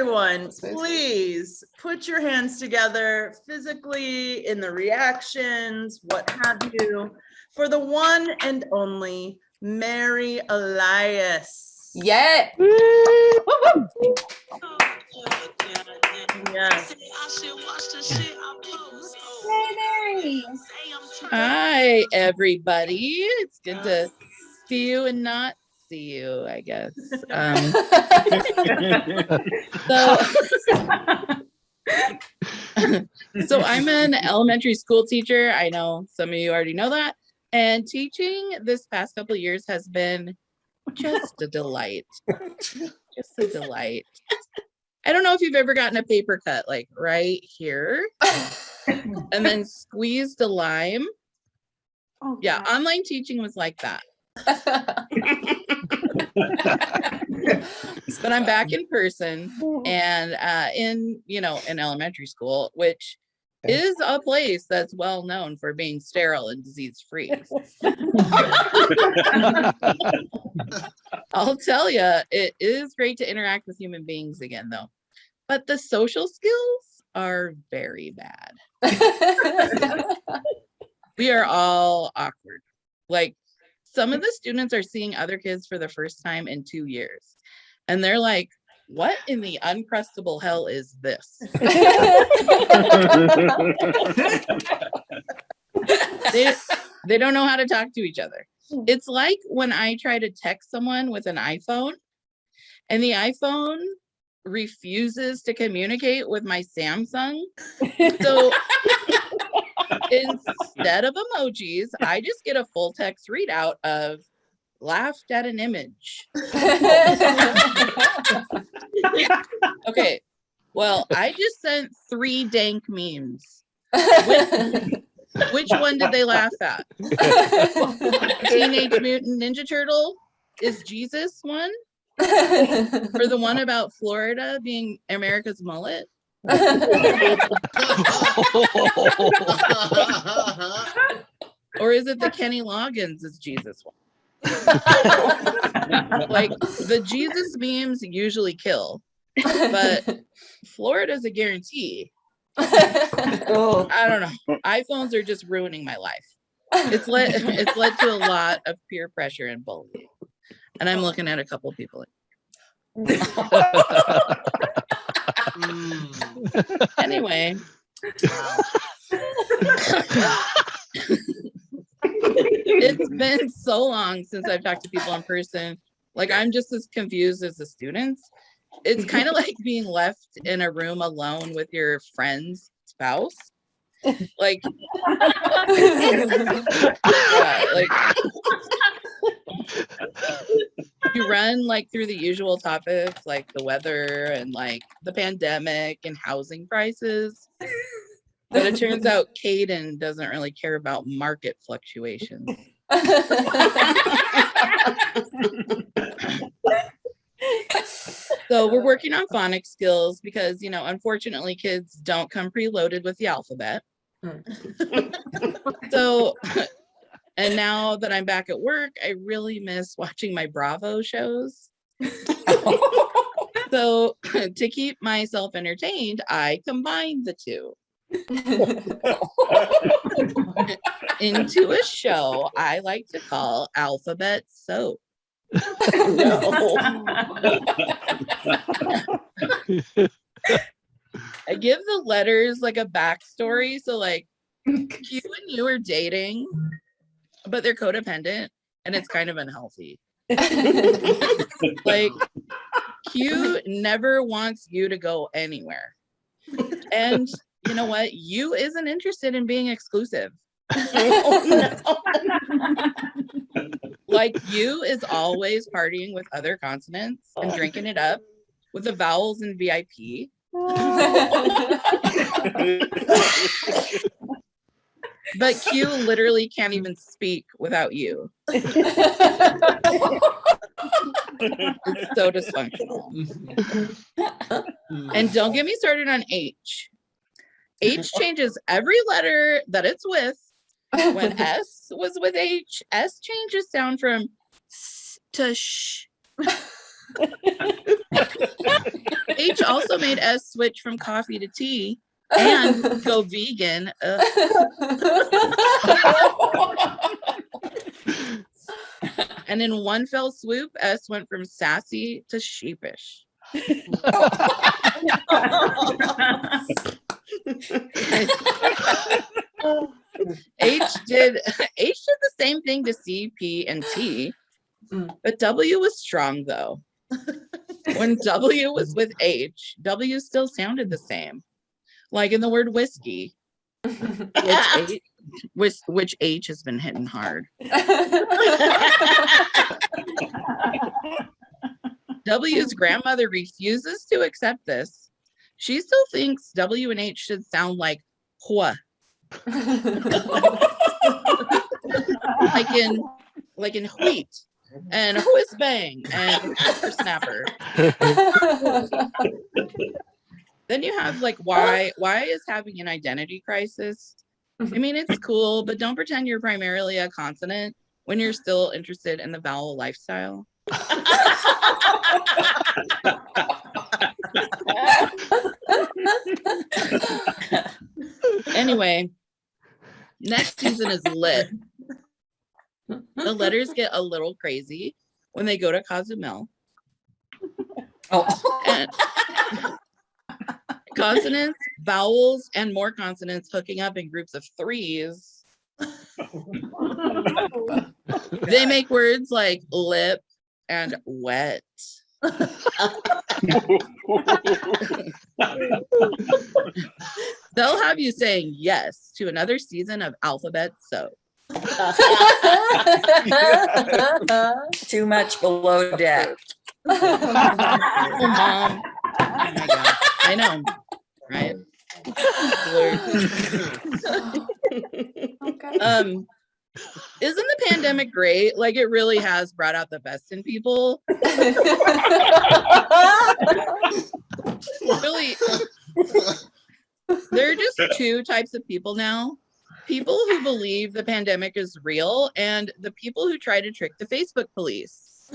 everyone, please put your hands together physically in the reactions, what have you, for the one and only Mary Elias. Yeah. Yes. Hi, everybody. It's good to see you and not see you, I guess. So I'm an elementary school teacher. I know some of you already know that. And teaching this past couple of years has been just a delight. Just a delight. I don't know if you've ever gotten a paper cut like right here and then squeezed a lime. Oh, yeah, online teaching was like that. But I'm back in person and in elementary school, which is a place that's well known for being sterile and disease free. I'll tell you, it is great to interact with human beings again, though. But the social skills are very bad. We are all awkward. Like, some of the students are seeing other kids for the first time in 2 years. And they're like, what in the uncrustable hell is this? They don't know how to talk to each other. It's like when I try to text someone with an iPhone and the iPhone refuses to communicate with my Samsung. So instead of emojis, I just get a full text readout of laughed at an image. Okay, well, I just sent 3 dank memes. Which one did they laugh at? Teenage Mutant Ninja Turtle is Jesus one? Or the one about Florida being America's mullet? Or is it the Kenny Loggins is Jesus one? Like, the Jesus memes usually kill, but Florida's a guarantee. I don't know. iPhones are just ruining my life. It's led to a lot of peer pressure and bullying. And I'm looking at a couple people. Anyway. It's been so long since I've talked to people in person. Like, I'm just as confused as the students. It's kind of like being left in a room alone with your friend's spouse. Like, you run like through the usual topics like the weather and like the pandemic and housing prices. But it turns out Caden doesn't really care about market fluctuations. So we're working on phonics skills because, unfortunately, kids don't come preloaded with the alphabet. So, and now that I'm back at work, I really miss watching my Bravo shows. So to keep myself entertained, I combined the two into a show I like to call Alphabet Soap. I give the letters like a backstory. So like Q and you are dating, but they're codependent and it's kind of unhealthy. Like Q never wants you to go anywhere. And you know what? You isn't interested in being exclusive. Like you is always partying with other consonants and drinking it up with the vowels in VIP. But Q literally can't even speak without you. It's so dysfunctional. And don't get me started on H. H changes every letter that it's with. When S was with H, S changes down from S to sh. H also made S switch from coffee to tea and go vegan. And in one fell swoop, S went from sassy to sheepish. H did the same thing to C, P, and T, but W was strong though. When W was with H, W still sounded the same, like in the word whiskey, which H has been hitting hard. W's grandmother refuses to accept this. She still thinks W and H should sound like hua. like in wheat and whiz bang and snapper. Then you have like why is having an identity crisis. I mean, it's cool, but don't pretend you're primarily a consonant when you're still interested in the vowel lifestyle. Anyway, next season is lit. The letters get a little crazy when they go to Cozumel. And consonants, vowels, and more consonants hooking up in groups of threes. They make words like lip and wet. They'll have you saying yes to another season of alphabet soap. Too much below deck. Oh, Mom. Oh my God. I know, right? Isn't the pandemic great? Like, it really has brought out the best in people. Really, there are just two types of people now. People who believe the pandemic is real and the people who try to trick the Facebook police.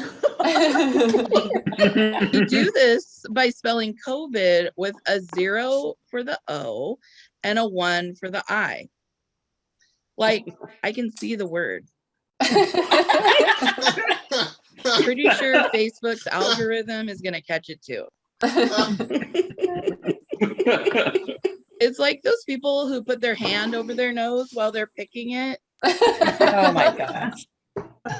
You do this by spelling COVID with a 0 for the O and a 1 for the I. Like, I can see the word. Pretty sure Facebook's algorithm is going to catch it too. It's like those people who put their hand over their nose while they're picking it. Oh my gosh.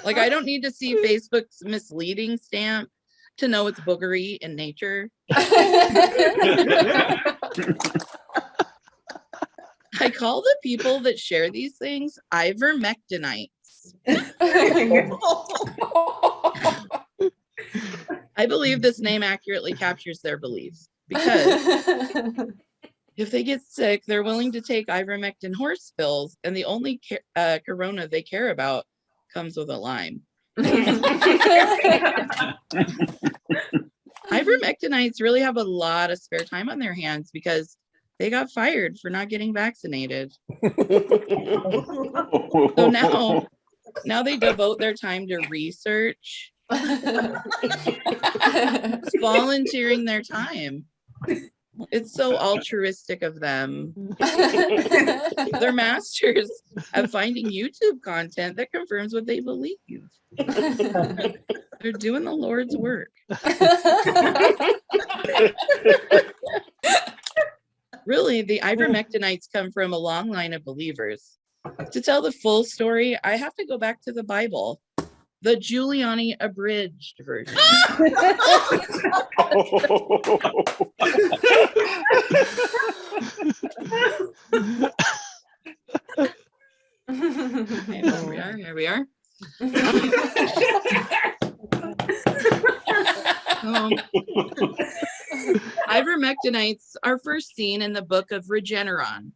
Like, I don't need to see Facebook's misleading stamp to know it's boogery in nature. I call the people that share these things Ivermectinites. I believe this name accurately captures their beliefs because if they get sick, they're willing to take ivermectin horse pills, and the only corona they care about comes with a lime. Ivermectinites really have a lot of spare time on their hands because they got fired for not getting vaccinated. So now they devote their time to research, volunteering their time. It's so altruistic of them. They're masters at finding YouTube content that confirms what they believe. They're doing the Lord's work. Really, the Ivermectinites come from a long line of believers. To tell the full story, I have to go back to the Bible, the Julianni Abridged version. Okay, here we are. Ivermectinites are first seen in the book of Regeneron.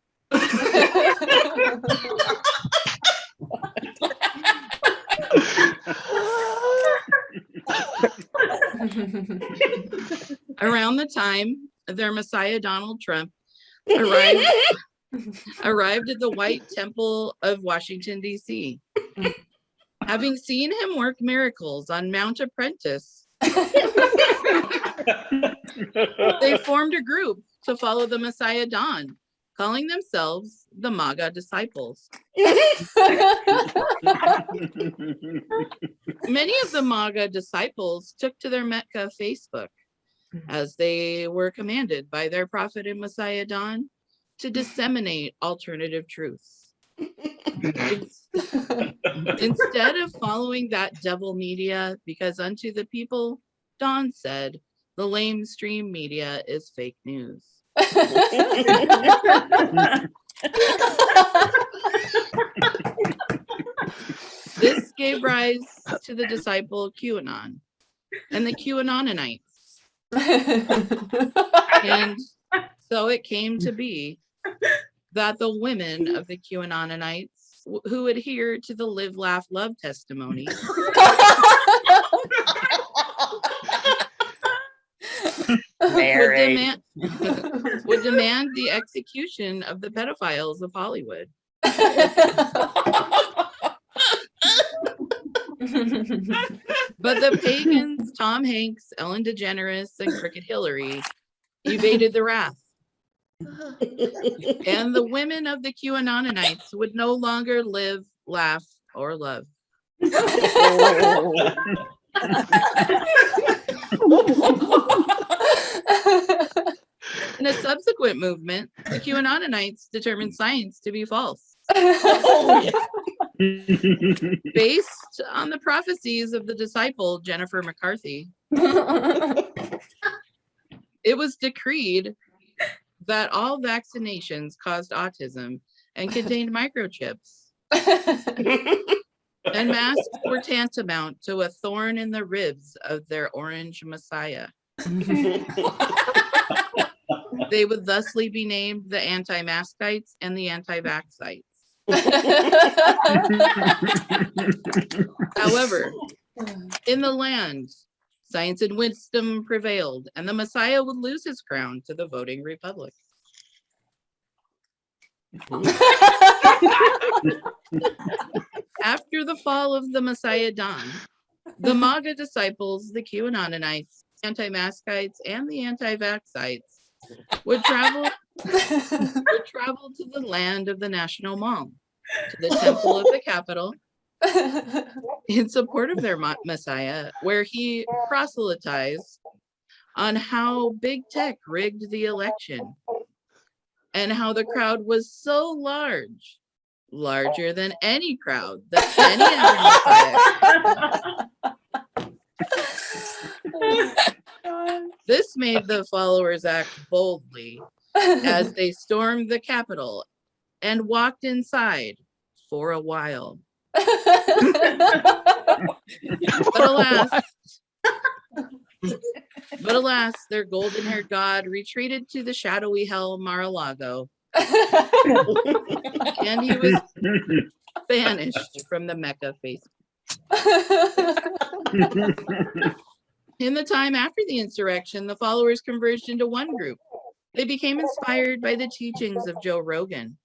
Around the time their Messiah Donald Trump arrived at the White Temple of Washington, D.C. Having seen him work miracles on Mount Apprentice, They formed a group to follow the Messiah Dawn, calling themselves the MAGA Disciples. Many of the MAGA disciples took to their Mecca Facebook, as they were commanded by their prophet and Messiah Dawn to disseminate alternative truths. Instead of following that devil media, because unto the people, Dawn said, the lamestream media is fake news. This gave rise to the disciple QAnon and the QAnonites. And so it came to be that the women of the QAnonites who adhere to the live, laugh, love testimony would demand the execution of the pedophiles of Hollywood. But the pagans, Tom Hanks, Ellen DeGeneres, and Cricket Hillary evaded the wrath. And the women of the QAnonites would no longer live, laugh, or love. In a subsequent movement, the QAnonites determined science to be false, based on the prophecies of the disciple Jennifer McCarthy. It was decreed that all vaccinations caused autism and contained microchips, and masks were tantamount to a thorn in the ribs of their orange messiah. They would thusly be named the anti-maskites and the anti-vaxites. However, in the land, science and wisdom prevailed, and the Messiah would lose his crown to the voting republic. After the fall of the Messiah Dawn, the MAGA disciples, the QAnonites, anti-maskites, and the anti-vaxites would travel to the land of the National Mall, to the temple of the Capitol, in support of their Messiah, where he proselytized on how big tech rigged the election and how the crowd was so large, larger than any crowd that any other Messiah. This made the followers act boldly as they stormed the Capitol and walked inside for a while. But alas, their golden-haired God retreated to the shadowy hell Mar-a-Lago, and he was banished from the Mecca Facebook. In the time after the insurrection, the followers converged into one group. They became inspired by the teachings of Joe Rogan,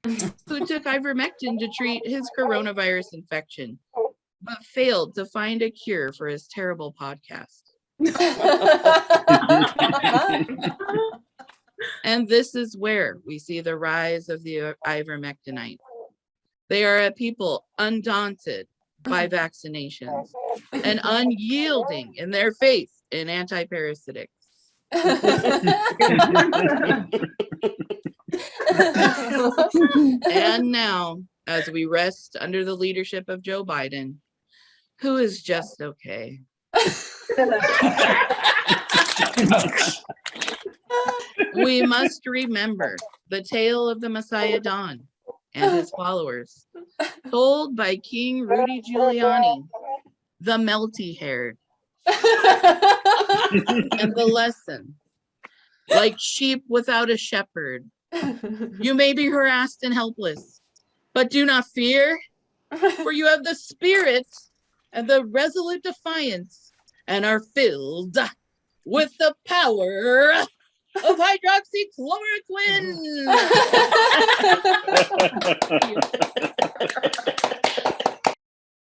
who took ivermectin to treat his coronavirus infection, but failed to find a cure for his terrible podcast. And this is where we see the rise of the Ivermectinites. They are a people undaunted by vaccinations and unyielding in their faith in antiparasitics. And now, as we rest under the leadership of Joe Biden, who is just okay, we must remember the tale of the Messiah Dawn and his followers, told by King Rudy Giuliani, the melty-haired. And the lesson, like sheep without a shepherd, you may be harassed and helpless, but do not fear, for you have the spirit and the resolute defiance and are filled with the power of hydroxychloroquine.